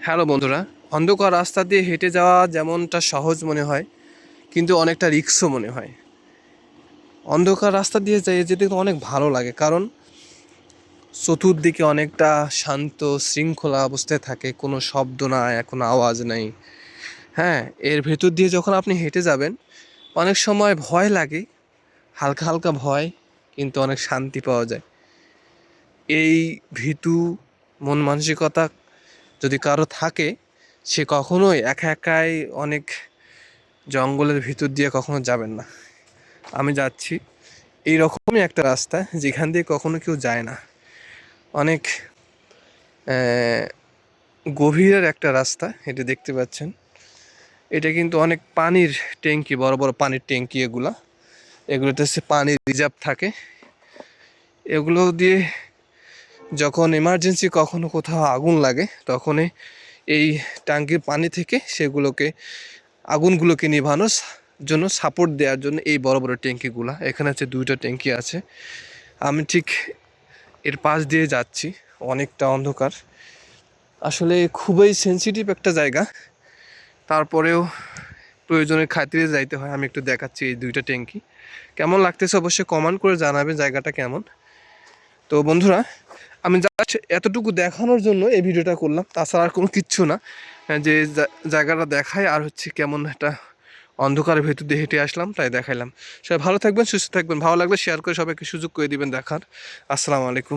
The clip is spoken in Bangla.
হ্যালো বন্ধুরা, অন্ধকার রাস্তা দিয়ে হেঁটে যাওয়া যেমনটা সহজ মনে হয়, কিন্তু অনেকটা রিস্কও মনে হয়। অন্ধকার রাস্তা দিয়ে যেতে কিন্তু অনেক ভালো লাগে, কারণ চতুর্দিকে অনেকটা শান্ত শৃঙ্খলা অবস্থায় থাকে, কোনো শব্দ নাই, কোনো আওয়াজ নেই। হ্যাঁ, এর ভেতর দিয়ে যখন আপনি হেঁটে যাবেন, অনেক সময় ভয় লাগে, হালকা হালকা ভয়, কিন্তু অনেক শান্তি পাওয়া যায়। এই ভীতু মন মানসিকতা যদি কারো থাকে, সে কখনোই একা একাই অনেক জঙ্গলের ভিতর দিয়ে কখনো যাবেন না। আমি যাচ্ছি এই রকমই একটা রাস্তা, যেখান দিয়ে কখনো কেউ যায় না। অনেক গভীরের একটা রাস্তা, এটা দেখতে পাচ্ছেন। এটা কিন্তু অনেক পানির ট্যাঙ্কি, বড় বড় পানির ট্যাঙ্কি এগুলোতে হচ্ছে পানির রিজার্ভ থাকে। এগুলো দিয়ে যখন এমার্জেন্সি কখনো কোথাও আগুন লাগে, তখনই এই ট্যাঙ্কির পানি থেকে আগুনগুলোকে নিভানোর জন্য, সাপোর্ট দেওয়ার জন্য এই বড় বড় ট্যাঙ্কিগুলো। এখানে হচ্ছে 2টা ট্যাঙ্কি আছে। আমি ঠিক এর পাশ দিয়ে যাচ্ছি। অনেকটা অন্ধকার, আসলে খুবই সেন্সিটিভ একটা জায়গা। তারপরেও প্রয়োজনের খাতিরে যাইতে হয়। আমি একটু দেখাচ্ছি এই 2টা ট্যাঙ্কি। কেমন লাগতেছে অবশ্যই কমেন্ট করে জানাবেন জায়গাটা কেমন। তো বন্ধুরা, আমি জাস্ট এতটুকু দেখানোর জন্য এই ভিডিওটা করলাম, তাছাড়া আর কোনো কিচ্ছু না। যে জায়গাটা দেখায়, আর হচ্ছে কেমন একটা অন্ধকারের ভেতর দিয়ে হেঁটে আসলাম, তাই দেখাইলাম। সবাই ভালো থাকবেন, সুস্থ থাকবেন। ভালো লাগলে শেয়ার করে সবাইকে সুযোগ করে দিবেন দেখার। আসসালামু আলাইকুম।